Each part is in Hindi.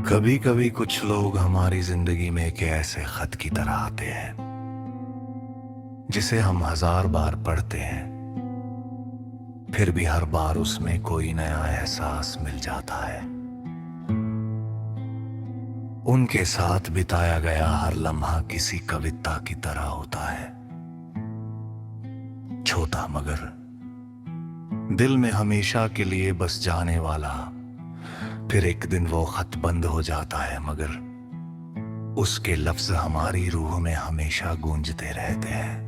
कभी कभी कुछ लोग हमारी जिंदगी में एक ऐसे खत की तरह आते हैं जिसे हम 1000 बार पढ़ते हैं, फिर भी हर बार उसमें कोई नया एहसास मिल जाता है। उनके साथ बिताया गया हर लम्हा किसी कविता की तरह होता है, छोटा मगर दिल में हमेशा के लिए बस जाने वाला। फिर एक दिन वो खत बंद हो जाता है, मगर उसके लफ्ज हमारी रूह में हमेशा गूंजते रहते हैं।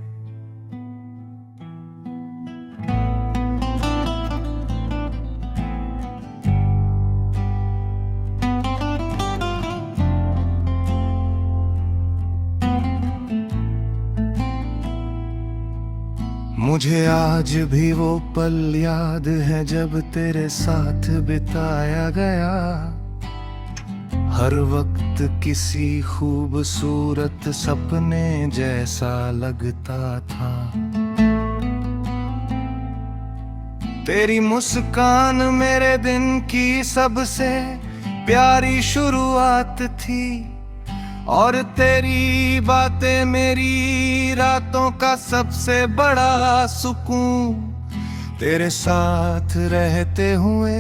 मुझे आज भी वो पल याद है जब तेरे साथ बिताया गया। हर वक्त किसी खूबसूरत सपने जैसा लगता था। तेरी मुस्कान मेरे दिन की सबसे प्यारी शुरुआत थी, और तेरी बातें मेरी रातों का सबसे बड़ा सुकून। तेरे साथ रहते हुए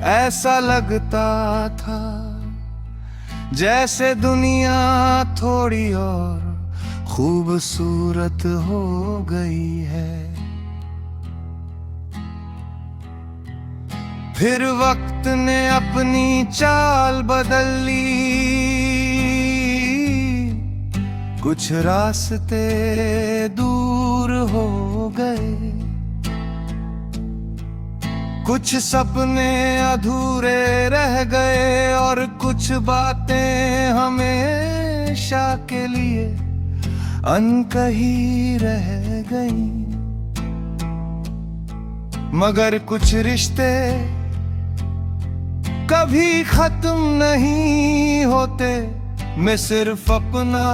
ऐसा लगता था जैसे दुनिया थोड़ी और खूबसूरत हो गई है। फिर वक्त ने अपनी चाल बदल ली, कुछ रास्ते दूर हो गए, कुछ सपने अधूरे रह गए, और कुछ बातें हमेशा के लिए अनकही रह गई। मगर कुछ रिश्ते कभी खत्म नहीं होते, मैं सिर्फ अपना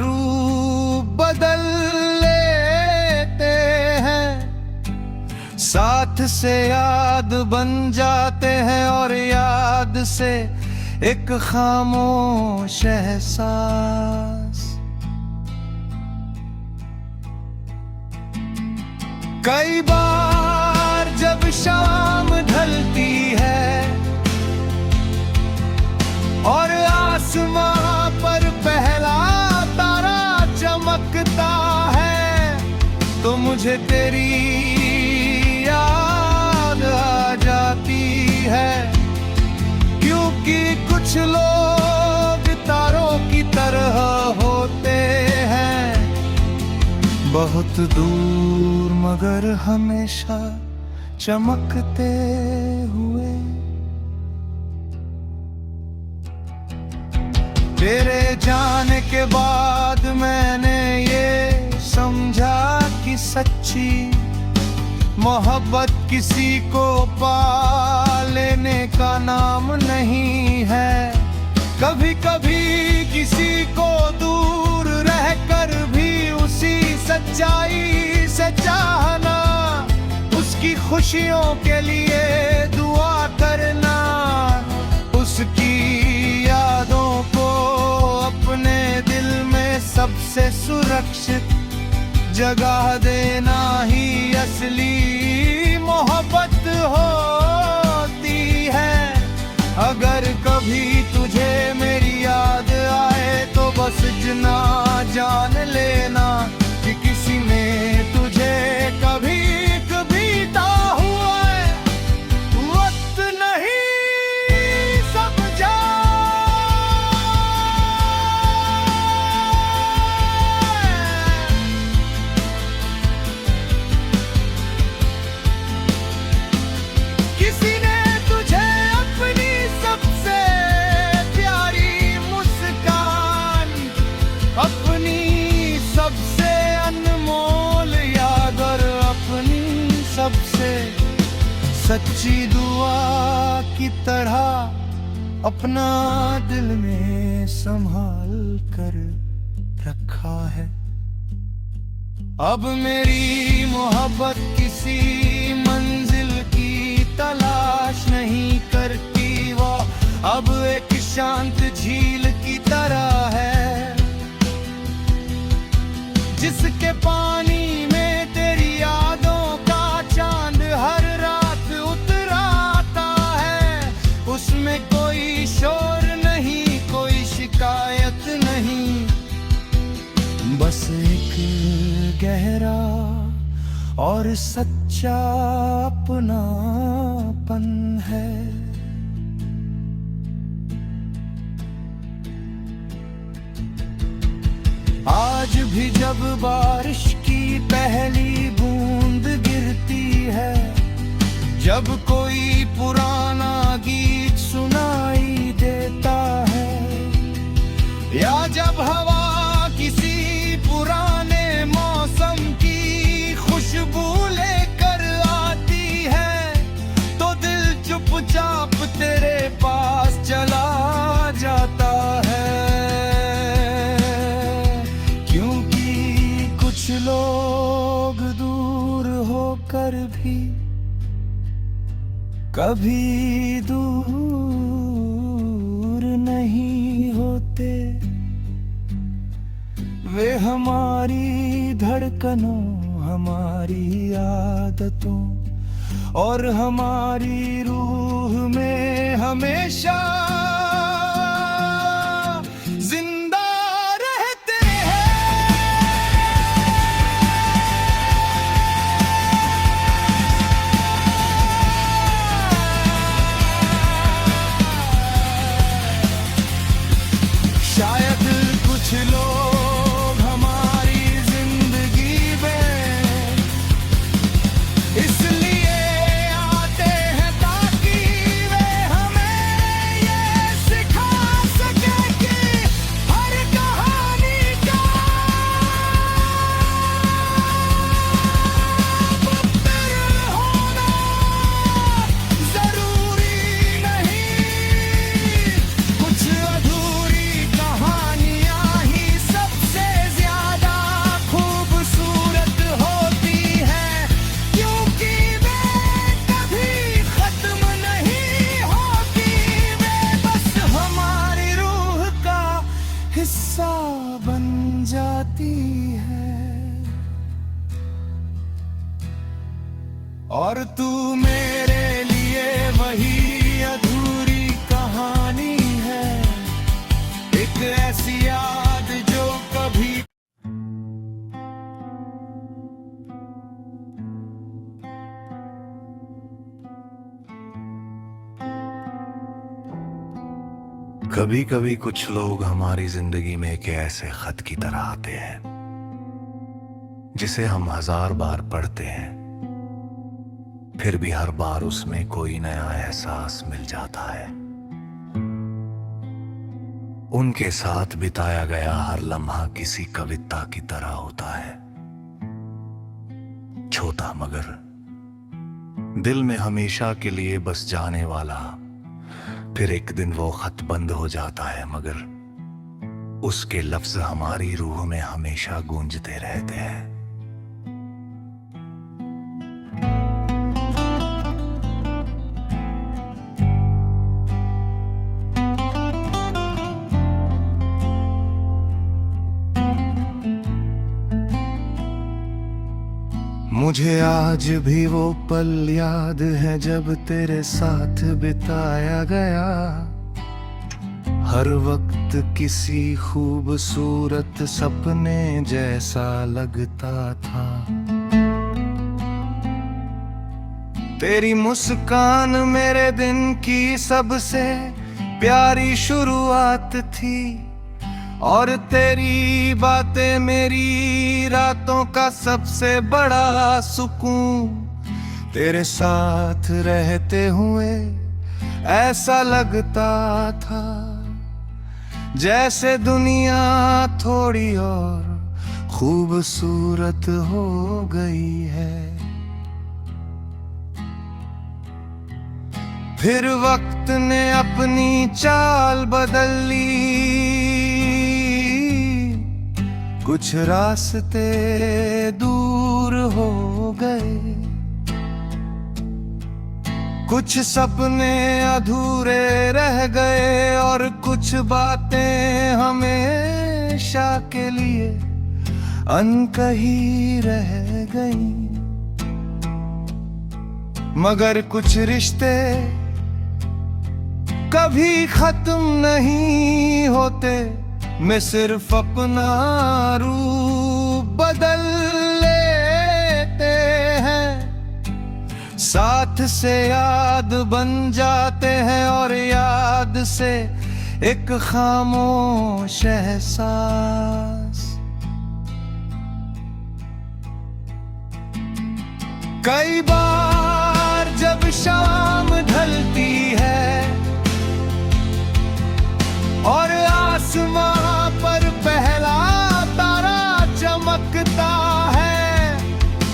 रूप बदल लेते हैं। साथ से याद बन जाते हैं, और याद से एक खामोश एहसास। कई बार जब शाम ढलती है और आसमां पर पहला तारा चमकता है, तो मुझे तेरी याद आ जाती है। क्योंकि कुछ लोग तारों की तरह होते हैं, बहुत दूर मगर हमेशा चमकते हुए। तेरे जाने के बाद मैंने ये समझा कि सच्ची मोहब्बत किसी को पा लेने का नाम नहीं है। कभी कभी किसी को दूर रहकर भी उसी सच्चाई से चाहना, उसकी खुशियों के लिए दुआ करना, उसकी यादों को अपने दिल में सबसे सुरक्षित जगह देना ही असली मोहब्बत होती है। अगर कभी तुझे मेरी याद आए तो बस इतना जान लेना कि किसी ने तुझे कभी बीता हुआ वक्त नहीं समझा। किसी ने तुझे अपनी सबसे प्यारी मुस्कान, अपनी सबसे अनमोल याद और अपनी सबसे सच्ची दुआ की तरह अपना दिल में संभाल कर रखा है। अब मेरी मोहब्बत किसी मंजिल की तलाश नहीं करती, वो अब एक शांत झील की तरह है, जिसके पानी में तेरी यादों का चांद हर रात उतर आता है। उसमें कोई शोर नहीं, कोई शिकायत नहीं, बस एक गहरा और सच्चा अपनापन है। आज भी जब बारिश की पहली बूंद गिरती है, जब कोई पुराना गीत सुनाई देता है, या जब हवा किसी पुराने मौसम की खुशबू लेकर आती है, तो दिल चुपचाप तेरे पास चला जाता है। कुछ लोग दूर होकर भी कभी दूर नहीं होते। वे हमारी धड़कनों, हमारी आदतों और हमारी रूह में हमेशा हिस्सा बन जाती है। और तू मेरे लिए वही अधूरी कहानी है, एक ऐसी याद जो कभी कभी कभी कुछ लोग हमारी जिंदगी में एक ऐसे खत की तरह आते हैं जिसे हम 1000 बार पढ़ते हैं, फिर भी हर बार उसमें कोई नया एहसास मिल जाता है। उनके साथ बिताया गया हर लम्हा किसी कविता की तरह होता है, छोटा मगर दिल में हमेशा के लिए बस जाने वाला। फिर एक दिन वो खत बंद हो जाता है, मगर उसके लफ्ज हमारी रूह में हमेशा गूंजते रहते हैं। मुझे आज भी वो पल याद है जब तेरे साथ बिताया गया, हर वक्त किसी खूबसूरत सपने जैसा लगता था। तेरी मुस्कान मेरे दिन की सबसे प्यारी शुरुआत थी, और तेरी बातें मेरी रातों का सबसे बड़ा सुकून। तेरे साथ रहते हुए ऐसा लगता था जैसे दुनिया थोड़ी और खूबसूरत हो गई है। फिर वक्त ने अपनी चाल बदल ली, कुछ रास्ते दूर हो गए, कुछ सपने अधूरे रह गए और कुछ बातें हमेशा के लिए अनकही रह गई। मगर कुछ रिश्ते कभी खत्म नहीं होते, मैं सिर्फ अपना रूप बदल लेते हैं। साथ से याद बन जाते हैं और याद से एक खामोश एहसास। कई बार जब शाम ढलती है और आसमां पर पहला तारा चमकता है,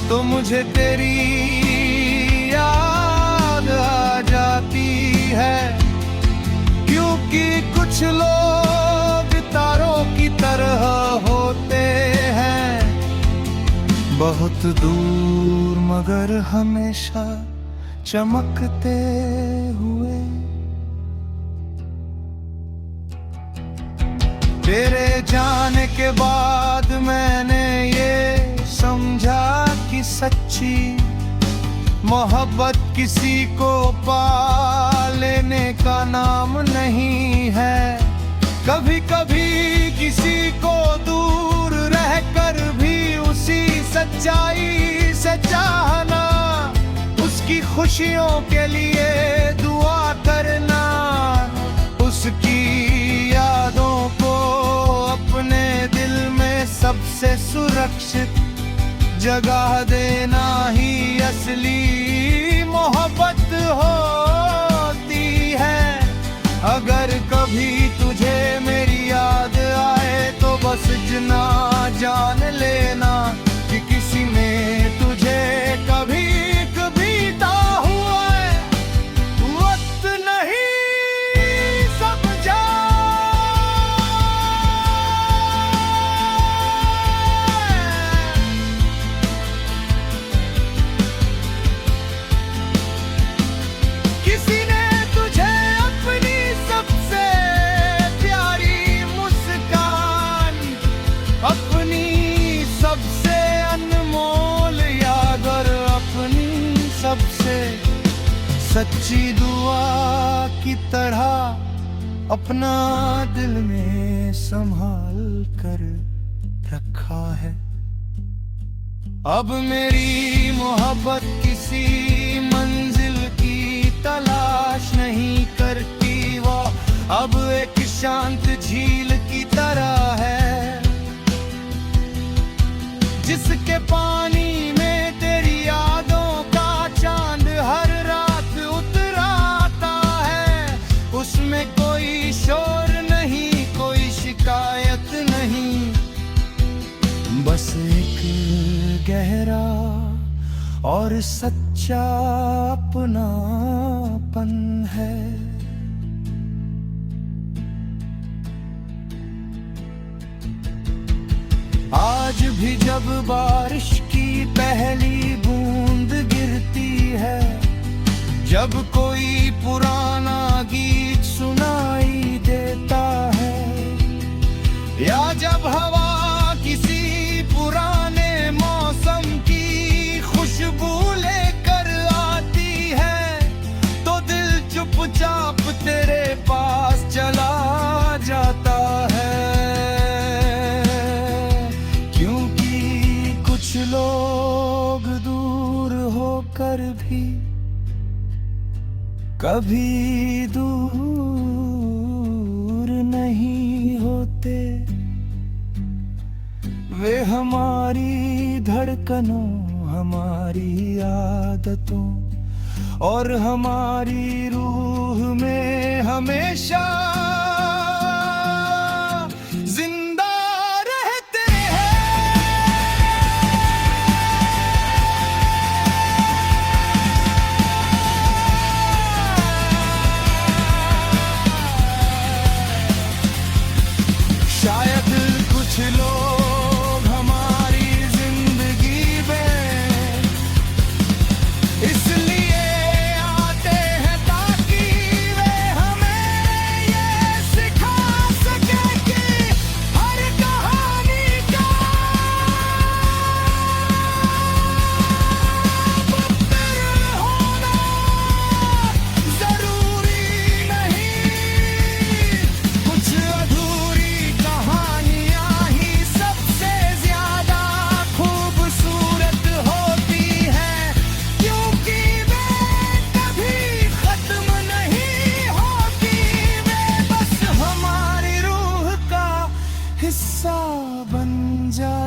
तो मुझे तेरी याद आ जाती है। क्योंकि कुछ लोग तारों की तरह होते हैं, बहुत दूर मगर हमेशा चमकते हुए। तेरे जाने के बाद मैंने ये समझा कि सच्ची मोहब्बत किसी को पा लेने का नाम नहीं है। कभी कभी किसी को दूर रहकर भी उसी सच्चाई से चाहना, उसकी खुशियों के लिए दुआ करना, उसकी यादों को अपने दिल में सबसे सुरक्षित जगह देना ही असली मोहब्बत होती है। अगर कभी तुझे मेरी याद आए तो बस इतना जान लेना कि किसी ने तुझे कभी बीता हुआ है वक्त नहीं समझा। किसी ने तुझे अपनी सबसे प्यारी मुस्कान, अपनी सबसे अनमोल याद और अपनी सबसे सच्ची दुआ की तरह अपना दिल में संभाल कर रखा है। अब मेरी मोहब्बत किसी मंजिल की तलाश नहीं करती, वो अब एक शांत झील की तरह है, जिसके पानी में तेरी यादों का चांद हर रात उतराता है। उसमें कोई शोर नहीं, कोई शिकायत नहीं, बस एक गहरा और सच्चा अपनापन है। आज भी जब बारिश की पहली बूंद गिरती है, जब कोई पुराना गीत सुनाई देता है, या जब हवा किसी पुराने मौसम की खुशबू लेकर आती है, तो दिल चुपचाप तेरे पास चला जाता है। कुछ लोग दूर होकर भी कभी दूर नहीं होते, वे हमारी धड़कनों, हमारी आदतों और हमारी रूह में हमेशा कुछ लोग हमारी जिंदगी में इसलिए आते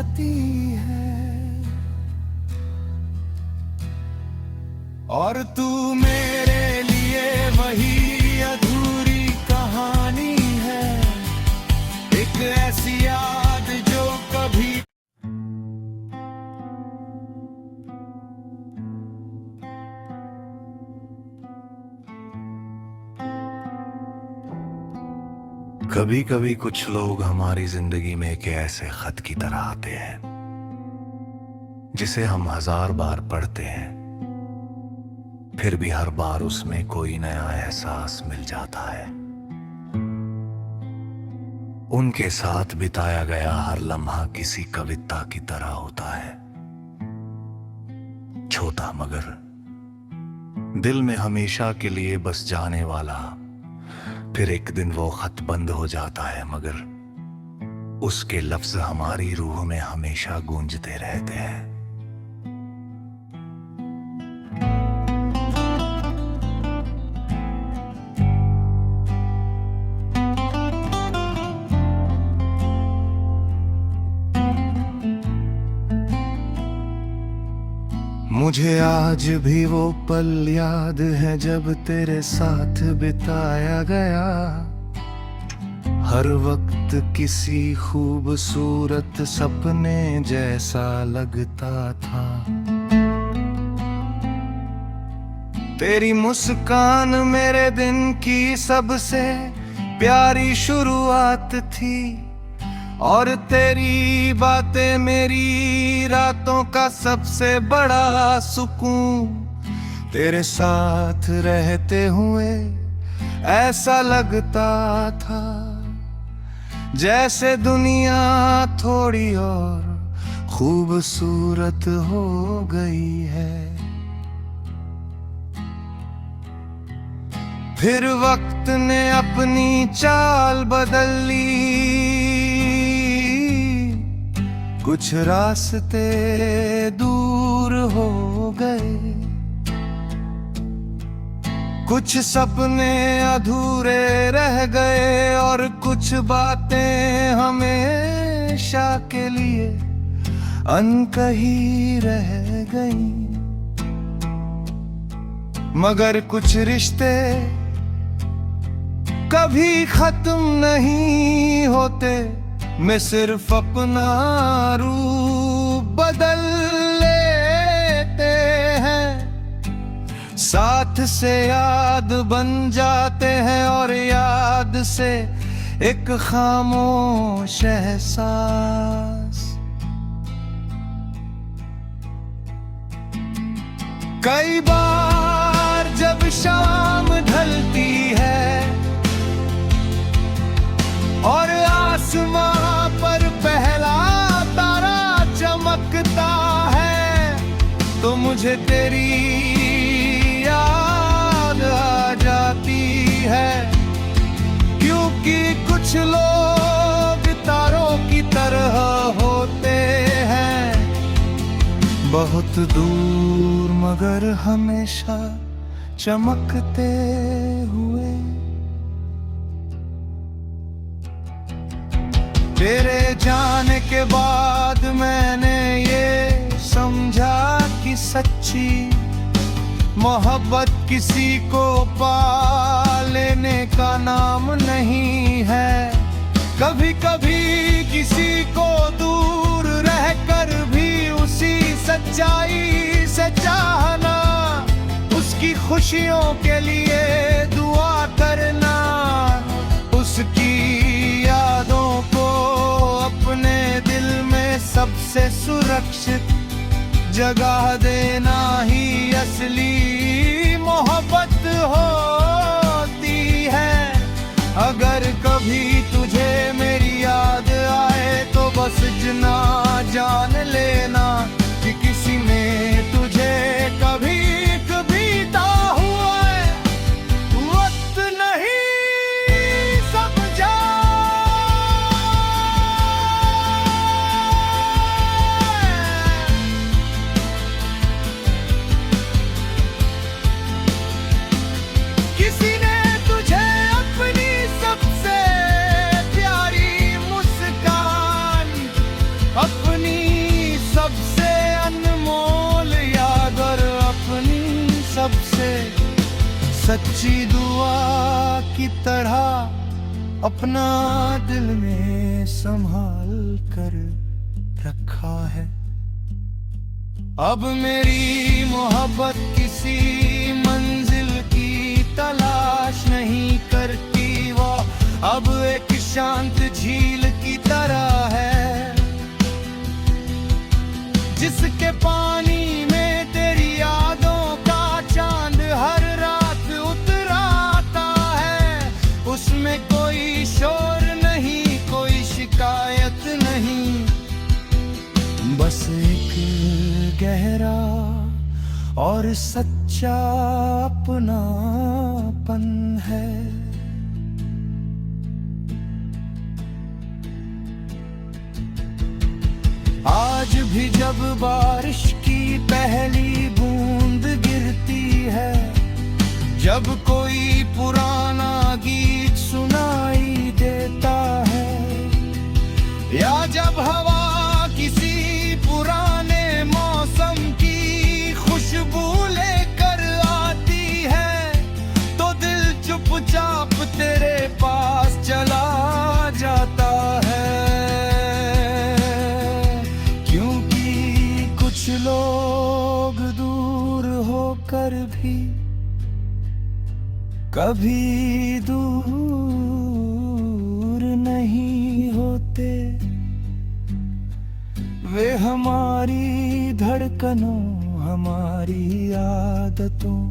जाती है, और तू मेरे लिए वही अधूरी कहानी है, एक ऐसी याद जो कभी कभी कभी कुछ लोग हमारी जिंदगी में एक ऐसे खत की तरह आते हैं जिसे हम 1000 बार पढ़ते हैं, फिर भी हर बार उसमें कोई नया एहसास मिल जाता है। उनके साथ बिताया गया हर लम्हा किसी कविता की तरह होता है, छोटा मगर दिल में हमेशा के लिए बस जाने वाला। फिर एक दिन वो खत बंद हो जाता है, मगर उसके लफ्ज हमारी रूह में हमेशा गूंजते रहते हैं। मुझे आज भी वो पल याद है जब तेरे साथ बिताया गया, हर वक्त किसी खूबसूरत सपने जैसा लगता था। तेरी मुस्कान मेरे दिन की सबसे प्यारी शुरुआत थी, और तेरी बातें मेरी रातों का सबसे बड़ा सुकून। तेरे साथ रहते हुए ऐसा लगता था जैसे दुनिया थोड़ी और खूबसूरत हो गई है। फिर वक्त ने अपनी चाल बदल ली, कुछ रास्ते दूर हो गए, कुछ सपने अधूरे रह गए, और कुछ बातें हमेशा के लिए अनकही रह गई। मगर कुछ रिश्ते कभी खत्म नहीं होते, मैं सिर्फ अपना रूप बदल लेते हैं। साथ से याद बन जाते हैं, और याद से एक खामोश एहसास। कई बार जब शाम ढलती है और आसमां पर पहला तारा चमकता है, तो मुझे तेरी याद आ जाती है। क्योंकि कुछ लोग तारों की तरह होते हैं, बहुत दूर मगर हमेशा चमकते हुए। तेरे जाने के बाद मैंने ये समझा कि सच्ची मोहब्बत किसी को पा लेने का नाम नहीं है। कभी कभी किसी को दूर रहकर भी उसी सच्चाई से चाहना, उसकी खुशियों के लिए दुआ करना, उसकी यादों को अपने दिल में सबसे सुरक्षित जगह देना ही असली मोहब्बत होती है। अगर कभी तुझे मेरी याद आए तो बस इतना जान लेना कि किसी ने तुझे कभी बीता हुआ है वक्त नहीं समझा। किसी ने तुझे अपनी सबसे प्यारी मुस्कान सच्ची दुआ की तरह अपना दिल में संभाल कर रखा है। अब मेरी मोहब्बत किसी मंजिल की तलाश नहीं करती, वो अब एक शांत झील की तरह है, जिसके पानी में तेरी यादों का चांद हर रात उतर आता है। उसमें कोई शोर नहीं, कोई शिकायत नहीं, बस एक गहरा और सच्चा अपनापन है। आज भी जब बारिश की पहली बूंद गिरती है, जब कोई पुराना गीत सुनाई देता है, या जब हवा किसी पुराने मौसम की खुशबू लेकर आती है, तो दिल चुपचाप तेरे पास चला जाता है। कुछ लोग दूर होकर भी कभी दूर नहीं होते, वे हमारी धड़कनों, हमारी आदतों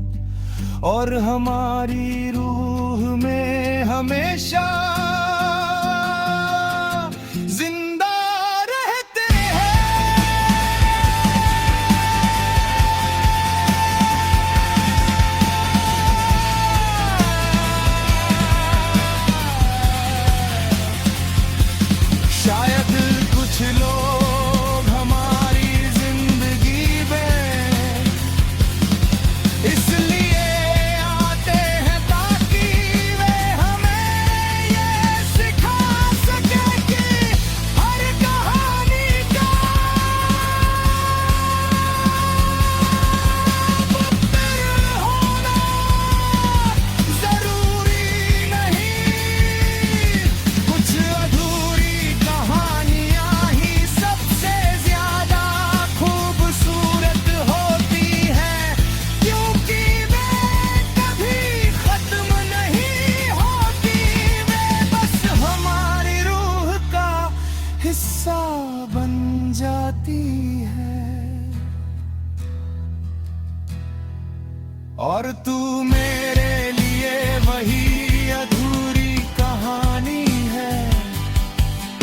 और हमारी रूह में हमेशा लोग हमारी जिंदगी में इसलिए आते हैं ताकि वे हमें ये सिखा सके कि हर कहानी का पत्थर होना जरूरी नहीं, कुछ अधूरी कहानियां हिस्सा बन जाती है। और तू मेरे लिए वही अधूरी कहानी है,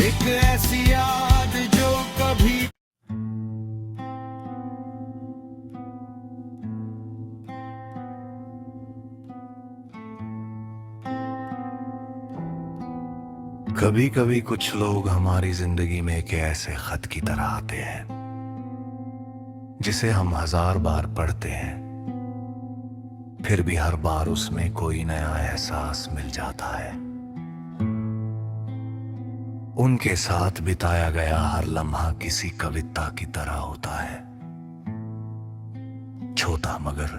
एक ऐसी याद जो कभी कभी कभी कुछ लोग हमारी जिंदगी में एक ऐसे खत की तरह आते हैं जिसे हम 1000 बार पढ़ते हैं, फिर भी हर बार उसमें कोई नया एहसास मिल जाता है। उनके साथ बिताया गया हर लम्हा किसी कविता की तरह होता है, छोटा मगर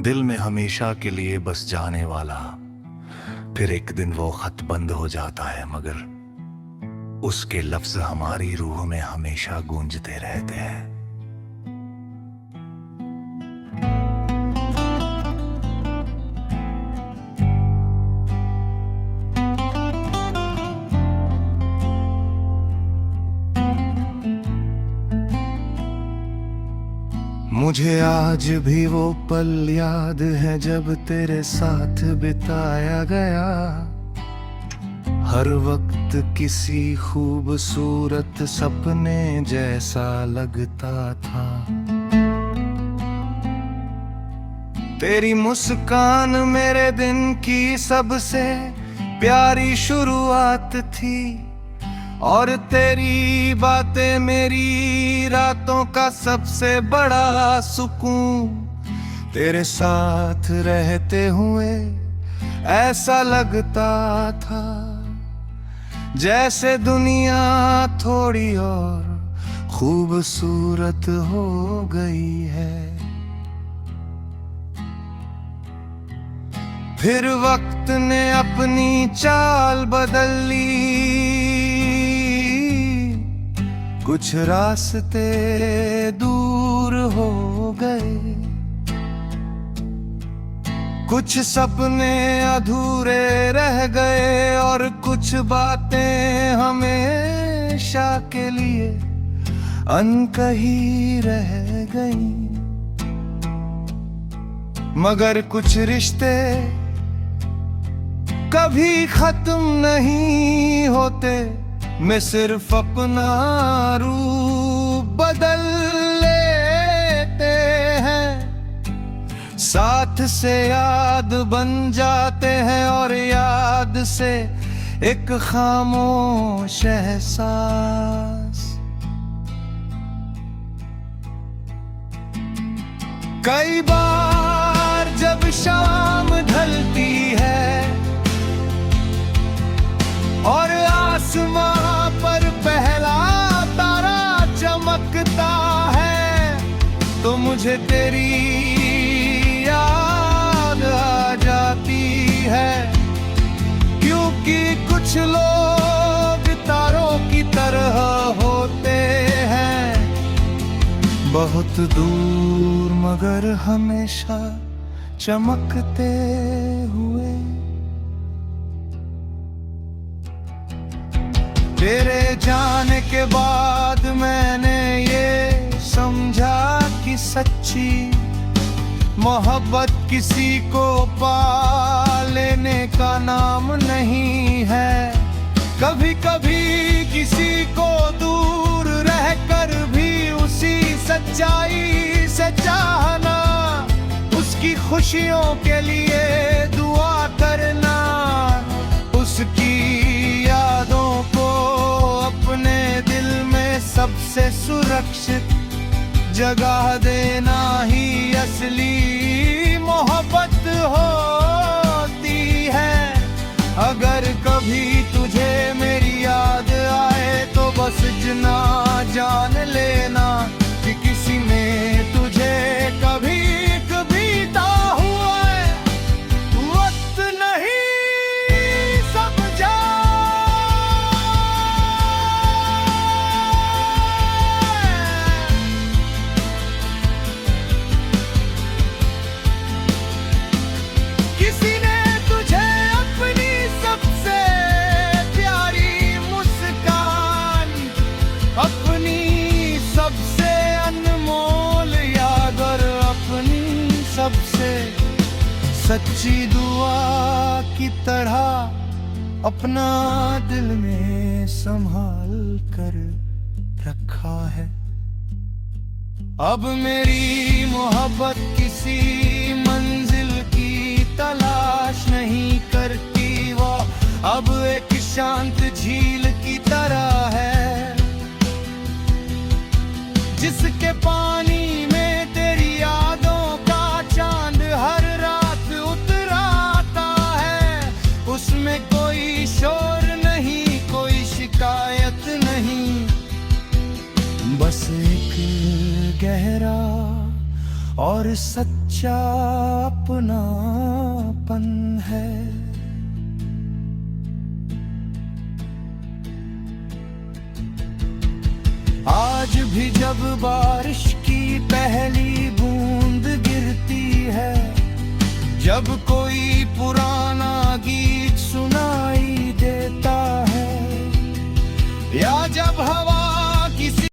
दिल में हमेशा के लिए बस जाने वाला। फिर एक दिन वो खत बंद हो जाता है, मगर उसके लफ्ज हमारी रूह में हमेशा गूंजते रहते हैं। मुझे आज भी वो पल याद है जब तेरे साथ बिताया गया, हर वक्त किसी खूबसूरत सपने जैसा लगता था। तेरी मुस्कान मेरे दिन की सबसे प्यारी शुरुआत थी, और तेरी बातें मेरी रातों का सबसे बड़ा सुकून। तेरे साथ रहते हुए ऐसा लगता था जैसे दुनिया थोड़ी और खूबसूरत हो गई है। फिर वक्त ने अपनी चाल बदल ली, कुछ रास्ते दूर हो गए, कुछ सपने अधूरे रह गए और कुछ बातें हमेशा के लिए अनकही रह गई। मगर कुछ रिश्ते कभी खत्म नहीं होते, मैं सिर्फ अपना रूप बदल लेते हैं। साथ से याद बन जाते हैं और याद से एक खामोश एहसास। कई बार जब शाम ढलती है और आसमां पर पहला तारा चमकता है, तो मुझे तेरी याद आ जाती है। क्योंकि कुछ लोग तारों की तरह होते हैं, बहुत दूर मगर हमेशा चमकते हुए। तेरे जाने के बाद मैंने ये समझा कि सच्ची मोहब्बत किसी को पा लेने का नाम नहीं है। कभी कभी किसी को दूर रहकर भी उसी सच्चाई से चाहना, उसकी खुशियों के लिए दुआ करना, उसकी यादों को अपने दिल में सबसे सुरक्षित जगह देना ही असली मोहब्बत होती है। अगर कभी तुझे मेरी याद आए तो बस इतना जान लेना कि किसी ने तुझे कभी बीता हुआ वक्त नहीं समझा। किसी ने तुझे अपनी सबसे प्यारी मुस्कान, अपनी सबसे अनमोल याद और अपनी सबसे सच्ची दुआ की तरह अपना दिल में संभाल कर रखा है। अब मेरी मोहब्बत किसी मंजिल की तलाश नहीं करती, वो अब एक शांत झील की तरह है, जिसके पानी में तेरी यादों का चांद हर रात उतराता है। उसमें कोई शोर नहीं, कोई शिकायत नहीं, बस एक गहरा और सच्चा अपनापन है। आज भी जब बारिश की पहली बूंद गिरती है, जब कोई पुराना गीत सुनाई देता है, या जब हवा